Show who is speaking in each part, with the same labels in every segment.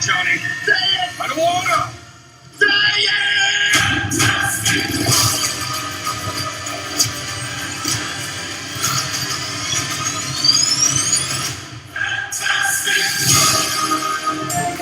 Speaker 1: Johnny. Say it! I don't wanna! Say it!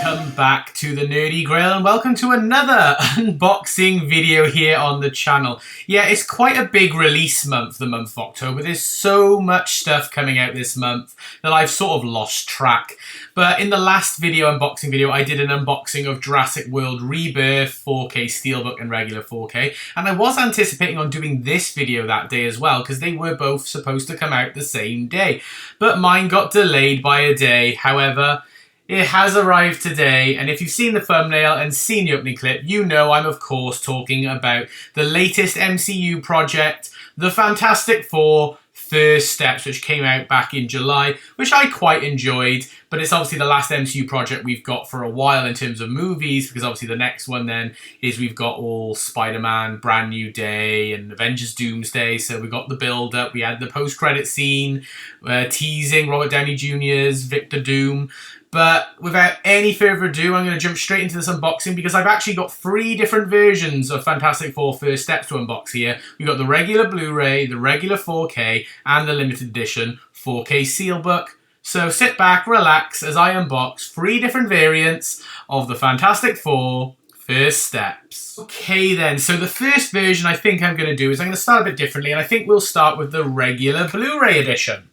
Speaker 2: Welcome back to the Nerdy Grail and welcome to another unboxing video here on the channel. Yeah, it's quite a big release month, the month of October. There's so much stuff coming out this month that I've sort of lost track. But in the last unboxing video, I did an unboxing of Jurassic World Rebirth 4K Steelbook and regular 4K. And I was anticipating on doing this video that day as well, because they were both supposed to come out the same day. But mine got delayed by a day. However, it has arrived today, and if you've seen the thumbnail and seen the opening clip, you know I'm of course talking about the latest MCU project, the Fantastic Four First Steps, which came out back in July, which I quite enjoyed, but it's obviously the last MCU project we've got for a while in terms of movies, because obviously the next one then is we've got all Spider-Man, Brand New Day, and Avengers Doomsday, so we got the build-up, we had the post-credit scene, teasing Robert Downey Jr.'s Victor Doom. But without any further ado, I'm going to jump straight into this unboxing because I've actually got 3 different versions of Fantastic Four First Steps to unbox here. We've got the regular Blu-ray, the regular 4K, and the limited edition 4K Steelbook. So sit back, relax, as I unbox 3 different variants of the Fantastic Four First Steps. Okay then, so the first version I think I'm going to do is I'm going to start a bit differently, and I think we'll start with the regular Blu-ray edition.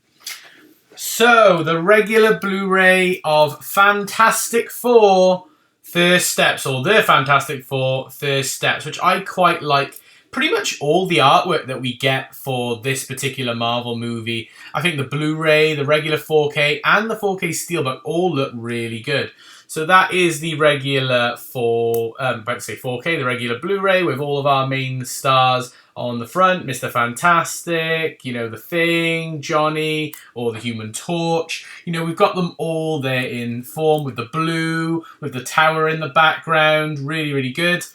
Speaker 2: So, the regular Blu-ray of Fantastic Four First Steps, or the Fantastic Four First Steps, which I quite like. Pretty much all the artwork that we get for this particular Marvel movie. I think the Blu-ray, the regular 4K, and the 4K Steelbook all look really good. So that is the regular 4K, the regular Blu-ray with all of our main stars on the front. Mr. Fantastic, you know, The Thing, Johnny, or the Human Torch. You know, we've got them all there in form with the blue, with the tower in the background. Really, really good.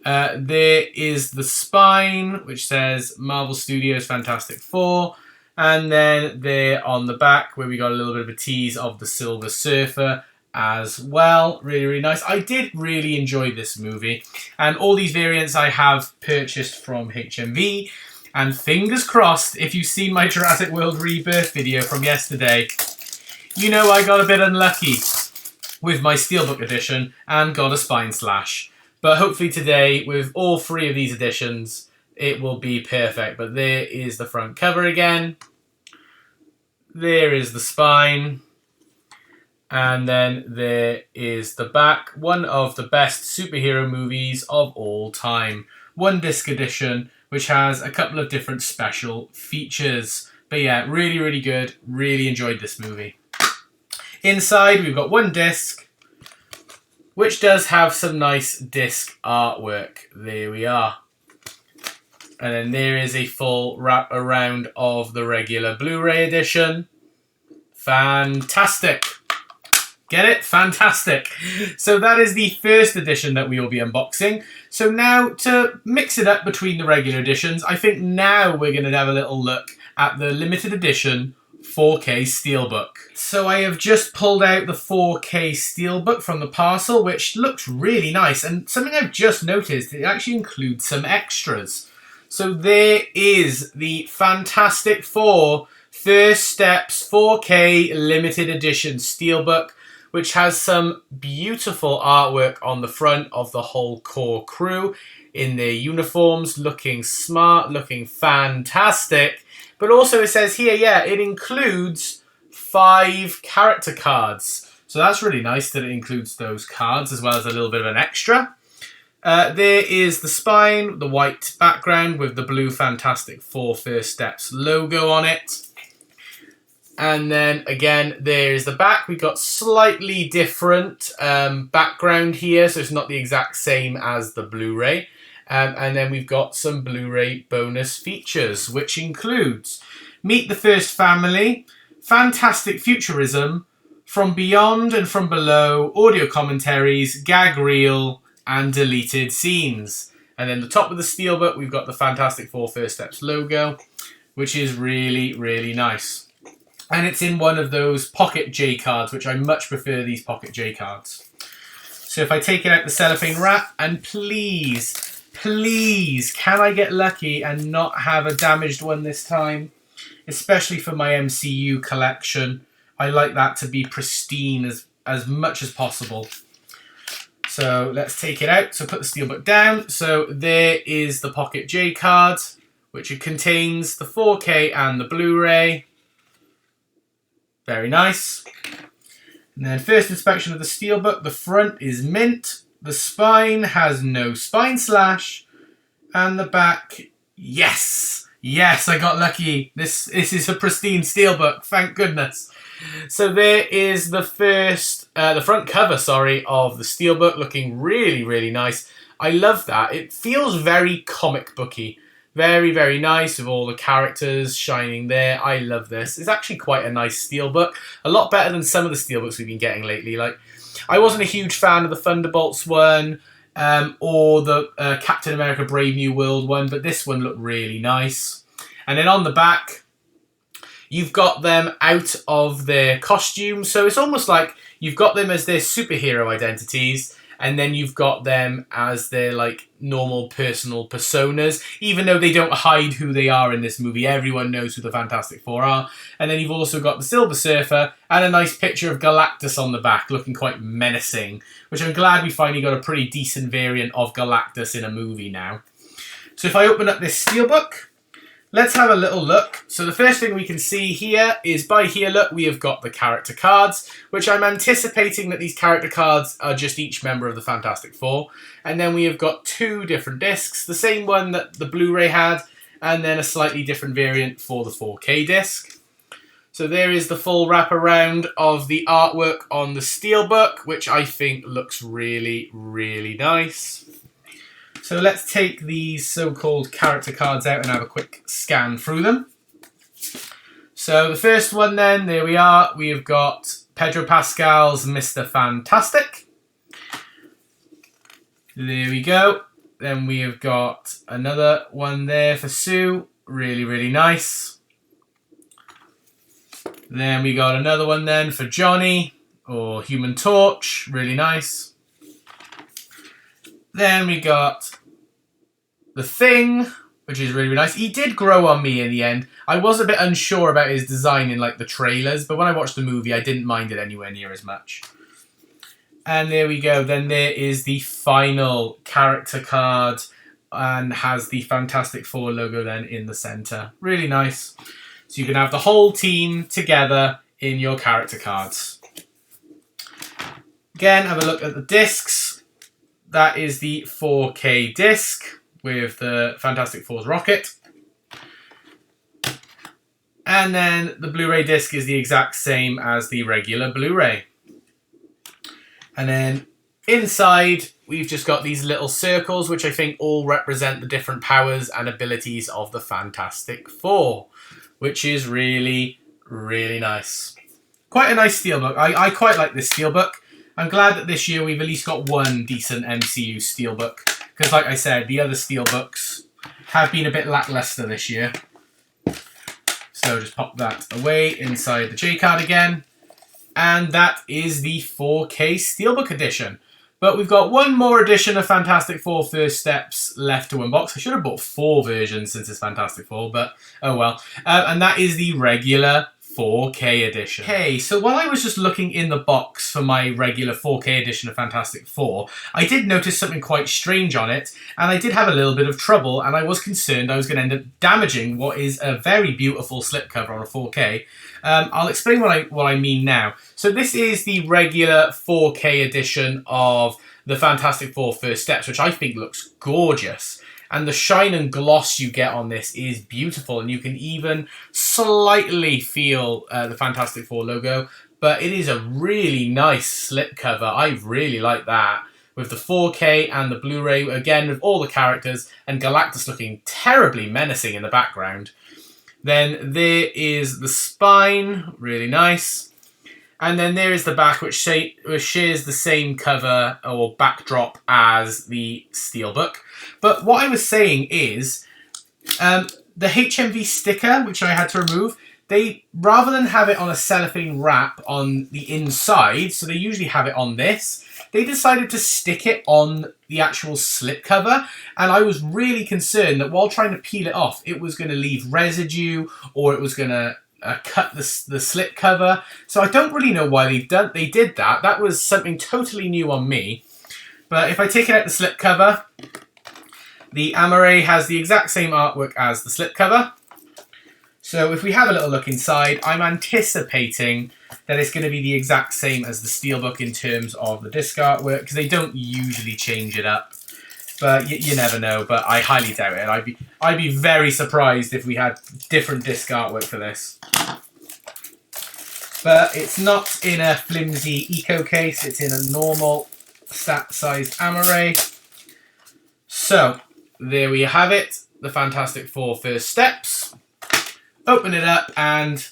Speaker 2: There is the spine, which says Marvel Studios Fantastic Four. And then there on the back, where we got a little bit of a tease of the Silver Surfer as well. Really, really nice. I did really enjoy this movie. And all these variants I have purchased from HMV. And fingers crossed, if you've seen my Jurassic World Rebirth video from yesterday, you know I got a bit unlucky with my Steelbook edition and got a spine slash. But hopefully today, with all 3 of these editions, it will be perfect. But there is the front cover again. There is the spine. And then there is the back. One of the best superhero movies of all time. 1-disc edition, which has a couple of different special features. But yeah, really, really good. Really enjoyed this movie. Inside, we've got 1 disc, which does have some nice disc artwork. There we are. And then there is a full wrap around of the regular Blu-ray edition. Fantastic. Get it? Fantastic. So that is the first edition that we will be unboxing. So now, to mix it up between the regular editions, I think now we're going to have a little look at the limited edition 4K Steelbook. So I have just pulled out the 4K Steelbook from the parcel, which looks really nice. And something I've just noticed, it actually includes some extras. So there is the Fantastic Four First Steps 4K Limited Edition Steelbook, which has some beautiful artwork on the front of the whole core crew in their uniforms, looking smart, looking fantastic. But also it says here, yeah, it includes 5 character cards. So that's really nice that it includes those cards as well as a little bit of an extra. There is the spine, the white background with the blue Fantastic Four First Steps logo on it. And then again, there is the back. We've got slightly different background here, so it's not the exact same as the Blu-ray. And then we've got some Blu-ray bonus features, which includes Meet the First Family, Fantastic Futurism, From Beyond and From Below, audio commentaries, gag reel, and deleted scenes. And then the top of the Steelbook, we've got the Fantastic Four First Steps logo, which is really, really nice. And it's in one of those Pocket J cards, which I much prefer these Pocket J cards. So if I take it out the cellophane wrap, and please, please, can I get lucky and not have a damaged one this time? Especially for my MCU collection. I like that to be pristine as much as possible. So let's take it out. So put the Steelbook down. So there is the Pocket J card, which it contains the 4K and the Blu-ray. Very nice. And then first inspection of the Steelbook. The front is mint. The spine has no spine slash. And the back, yes! Yes, I got lucky. This is a pristine Steelbook, thank goodness. So there is the front cover, sorry, of the Steelbook, looking really, really nice. I love that. It feels very comic booky. Very, very nice with all the characters shining there. I love this. It's actually quite a nice Steelbook. A lot better than some of the Steelbooks we've been getting lately. Like, I wasn't a huge fan of the Thunderbolts one or the Captain America Brave New World one, but this one looked really nice. And then on the back, you've got them out of their costumes. So it's almost like you've got them as their superhero identities, and then you've got them as their like normal personal personas, even though they don't hide who they are in this movie. Everyone knows who the Fantastic Four are. And then you've also got the Silver Surfer and a nice picture of Galactus on the back, looking quite menacing, which I'm glad we finally got a pretty decent variant of Galactus in a movie now. So if I open up this Steelbook, let's have a little look. So the first thing we can see here is, by here, look, we have got the character cards, which I'm anticipating that these character cards are just each member of the Fantastic Four. And then we have got two different discs, the same one that the Blu-ray had, and then a slightly different variant for the 4K disc. So there is the full wraparound of the artwork on the Steelbook, which I think looks really, really nice. So let's take these so-called character cards out and have a quick scan through them. So the first one then, there we are. We have got Pedro Pascal's Mr. Fantastic. There we go. Then we have got another one there for Sue. Really, really nice. Then we got another one then for Johnny, or Human Torch. Really nice. Then we got the Thing, which is really, really nice. He did grow on me in the end. I was a bit unsure about his design in like the trailers, but when I watched the movie, I didn't mind it anywhere near as much. And there we go. Then there is the final character card and has the Fantastic Four logo then in the center. Really nice. So you can have the whole team together in your character cards. Again, have a look at the discs. That is the 4K disc with the Fantastic Four's rocket. And then the Blu-ray disc is the exact same as the regular Blu-ray. And then inside, we've just got these little circles, which I think all represent the different powers and abilities of the Fantastic Four, which is really, really nice. Quite a nice Steelbook. I quite like this Steelbook. I'm glad that this year we've at least got one decent MCU Steelbook, because like I said, the other Steelbooks have been a bit lackluster this year. So just pop that away inside the J-card again. And that is the 4K Steelbook edition. But we've got one more edition of Fantastic Four First Steps left to unbox. I should have bought 4 versions since it's Fantastic Four, but oh well. And that is the regular 4K edition. Okay, so while I was just looking in the box for my regular 4K edition of Fantastic Four, I did notice something quite strange on it, and I did have a little bit of trouble, and I was concerned I was going to end up damaging what is a very beautiful slipcover on a 4K. I'll explain what I mean now. So this is the regular 4K edition of the Fantastic Four First Steps, which I think looks gorgeous. And the shine and gloss you get on this is beautiful, and you can even slightly feel the Fantastic Four logo, but it is a really nice slipcover. I really like that. With the 4K and the Blu-ray, again, with all the characters, and Galactus looking terribly menacing in the background. Then there is the spine, really nice. And then there is the back, which shares the same cover or backdrop as the Steelbook. But what I was saying is, the HMV sticker, which I had to remove, they, rather than have it on a cellophane wrap on the inside, so they usually have it on this, they decided to stick it on the actual slipcover, and I was really concerned that while trying to peel it off, it was going to leave residue or it was going to cut the slipcover. So I don't really know why they did that. That was something totally new on me. But if I take it out the slipcover, the Amaray has the exact same artwork as the slipcover. So if we have a little look inside, I'm anticipating that it's going to be the exact same as the Steelbook in terms of the disc artwork, because they don't usually change it up. But you never know, but I highly doubt it. I'd be very surprised if we had different disc artwork for this. But it's not in a flimsy eco case, it's in a normal stat-sized Amaray. So, there we have it, the Fantastic Four first steps. Open it up, and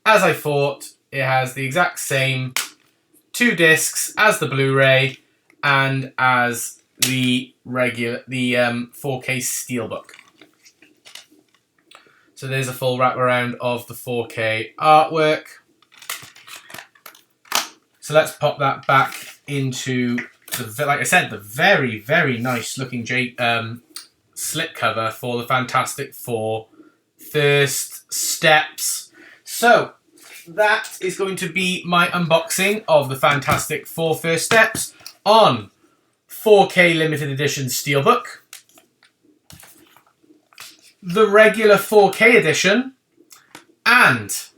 Speaker 2: as I thought, it has the exact same 2 discs as the Blu-ray and as the 4K Steelbook. So there's a full wraparound of the 4K artwork. So let's pop that back into the, like I said, the very, very nice looking slipcover for the Fantastic Four first steps. So that is going to be my unboxing of the Fantastic Four first steps on 4K limited edition Steelbook, the regular 4K edition, and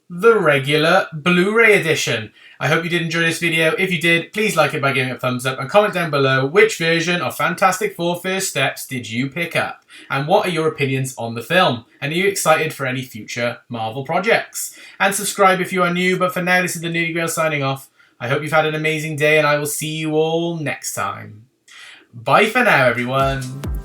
Speaker 2: the regular Blu-ray edition. I hope you did enjoy this video. If you did, please like it by giving it a thumbs up and comment down below which version of Fantastic Four First Steps did you pick up, and what are your opinions on the film, and are you excited for any future Marvel projects? And subscribe if you are new, but for now this is the Nerdy Grail signing off. I hope you've had an amazing day, and I will see you all next time. Bye for now, everyone.